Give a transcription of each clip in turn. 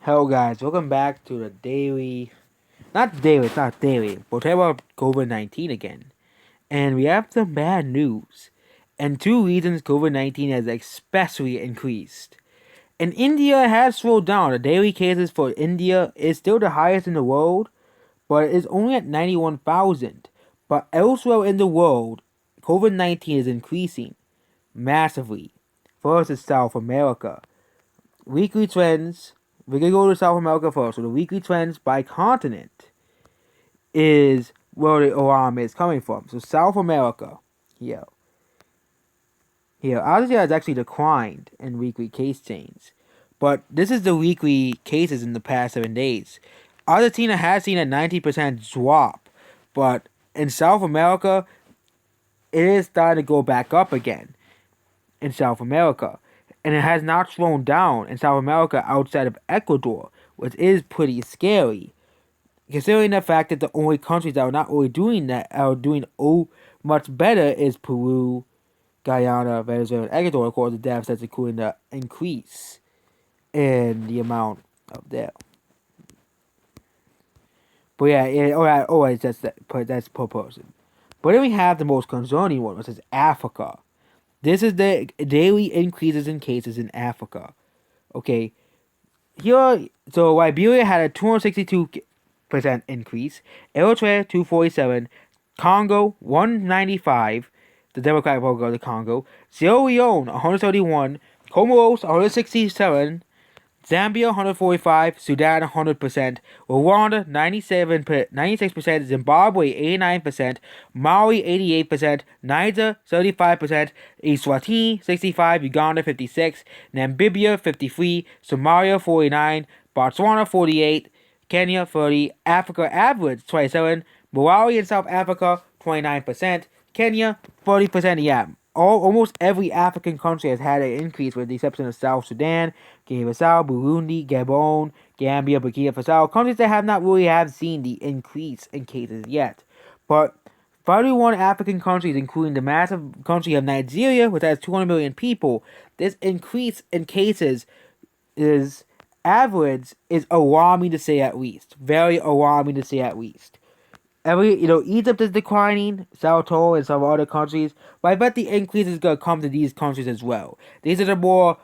Hello guys, welcome back to the daily, not daily, it's not daily, we'll talk about COVID-19 again. And we have some bad news. And two reasons COVID-19 has especially increased. And India has slowed down. The daily cases for India is still the highest in the world, but it's only at 91,000. But elsewhere in the world, COVID-19 is increasing massively. First is South America. Weekly trends. We're gonna go to South America first. So the weekly trends by continent is where the alarm is coming from. So South America, here, Argentina has actually declined in weekly case change, but this is the weekly cases in the past 7 days. Argentina has seen a 90% drop, but in South America, it is starting to go back up again in South America. And it has not slowed down in South America outside of Ecuador, which is pretty scary. Considering the fact that the only countries that are not really doing that are doing much better is Peru, Guyana, Venezuela, and Ecuador, according to deaths, that's including the increase in the amount of death. But yeah, alright, that's per person. But then we have the most concerning one, which is Africa. This is the daily increases in cases in Africa. Okay, here, so Liberia had a 262% increase, Eritrea 247, Congo 195, the Democratic Republic of the Congo, Sierra Leone 131, Comoros 167, Zambia 145, Sudan 100%, Rwanda 96%, Zimbabwe 89%, Mali 88%, Niger 35%, Eswatini 65, Uganda 56, Namibia 53, Somalia 49, Botswana 48, Kenya 30, Africa average 27, Malawi and South Africa 29%, Kenya 40%. Yeah, almost every African country has had an increase, with the exception of South Sudan, Guinea-Bissau, Burundi, Gabon, Gambia, Burkina Faso, countries that have not really have seen the increase in cases yet. But 31 African countries, including the massive country of Nigeria, which has 200 million people, this increase in cases is alarming to say at least. Very alarming to say at least. Egypt is declining, Sao Tome and some other countries, but I bet the increase is going to come to these countries as well. These are the more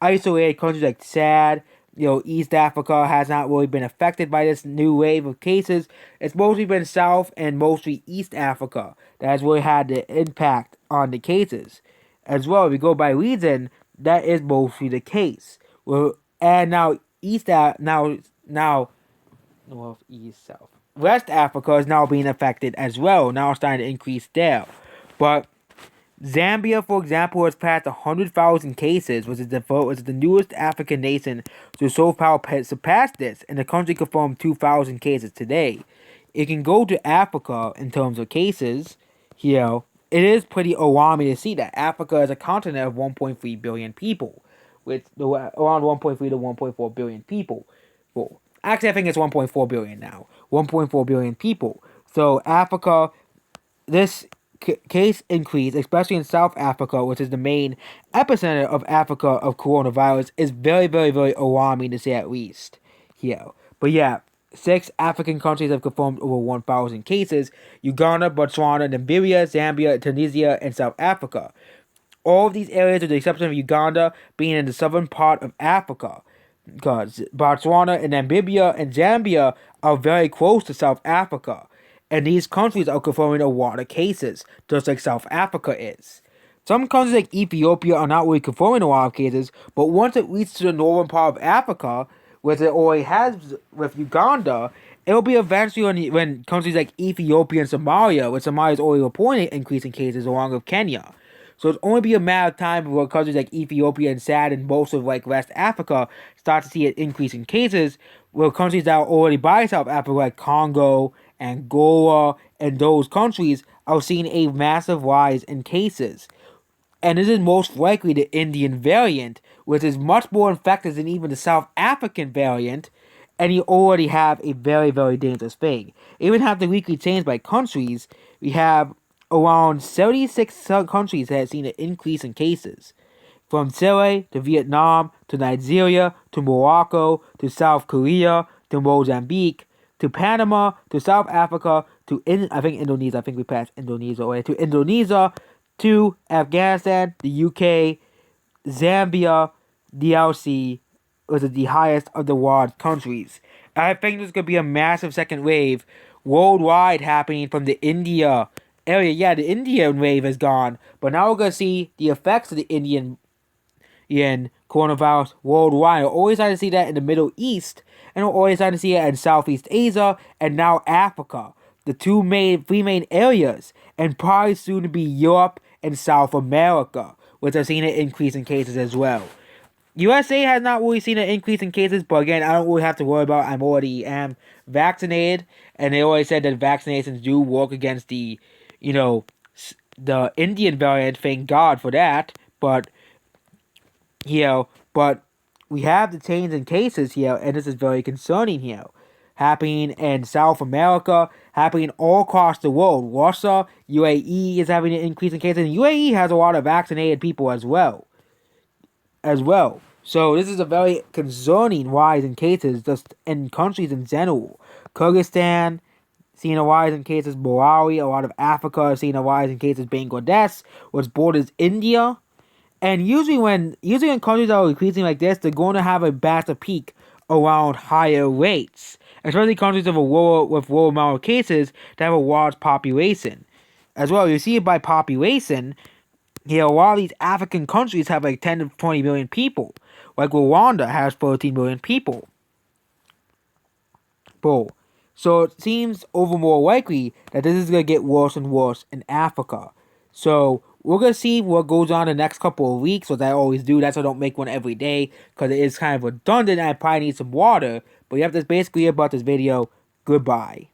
isolated countries like Chad. East Africa has not really been affected by this new wave of cases. It's mostly been South and mostly East Africa that has really had the impact on the cases. As well, if we go by region, that is mostly the case. And now North, East, South. West Africa is now being affected as well. Now it's starting to increase there. But Zambia, for example, has passed 100,000 cases, which is the newest African nation to so far surpass this, and the country confirmed 2,000 cases today. It can go to Africa in terms of cases. It is pretty alarming to see that Africa is a continent of 1.3 billion people, with around 1.3 to 1.4 billion people. Well, actually, I think it's 1.4 billion now. 1.4 billion people. So Africa, this case increase, especially in South Africa, which is the main epicenter of Africa of coronavirus, is very, very, very alarming to say at least. But yeah, 6 African countries have confirmed over 1,000 cases: Uganda, Botswana, Namibia, Zambia, Tunisia, and South Africa. All of these areas, with the exception of Uganda, being in the southern part of Africa, because Botswana and Namibia and Zambia are very close to South Africa, and these countries are confirming a lot of cases, just like South Africa is. Some countries like Ethiopia are not really confirming a lot of cases, but once it reaches to the northern part of Africa, which it already has with Uganda, it'll be eventually when countries like Ethiopia and Somalia, which Somalia is already reporting increasing cases along with Kenya. So it's only be a matter of time before countries like Ethiopia and Chad and most of West Africa start to see an increase in cases, where countries that are already by South Africa, like Congo, Angola, and those countries, are seeing a massive rise in cases. And this is most likely the Indian variant, which is much more infectious than even the South African variant, and you already have a very, very dangerous thing. Even have the weekly change by countries, we have around 76 countries that have seen an increase in cases. from Chile to Vietnam to Nigeria to Morocco to South Korea to Mozambique to Panama to South Africa to I think Indonesia. I think we passed Indonesia away to Indonesia to Afghanistan, the UK, Zambia, DRC was the highest of the world countries. I think there's gonna be a massive second wave worldwide happening from the India area. Yeah, the Indian wave is gone, but now we're gonna see the effects of the Indian coronavirus worldwide. We're always starting to see that in the Middle East, and we're always starting to see it in Southeast Asia and now Africa, the three main areas, and probably soon to be Europe and South America, which have seen an increase in cases as well. USA has not really seen an increase in cases, but again, I don't really have to worry about. I'm already vaccinated, and they always said that vaccinations do work against the Indian variant. Thank God for that. But but we have the change in cases here, and this is very concerning here. Happening in South America, happening all across the world. Russia, UAE is having an increase in cases, and UAE has a lot of vaccinated people as well. So this is a very concerning rise in cases just in countries in general. Kyrgyzstan seeing a rise in cases. Malawi, a lot of Africa seeing a rise in cases. Bangladesh, which borders India. And usually when countries are increasing like this, they're going to have a faster peak around higher rates. Especially countries with lower amount of cases that have a large population. As well, you see it by population. A lot of these African countries have like 10 to 20 million people. Like Rwanda has 13 million people. So it seems over more likely that this is going to get worse and worse in Africa. So we're going to see what goes on the next couple of weeks, as I always do. That's why I don't make one every day, because it is kind of redundant and I probably need some water. But you have this basically about this video. Goodbye.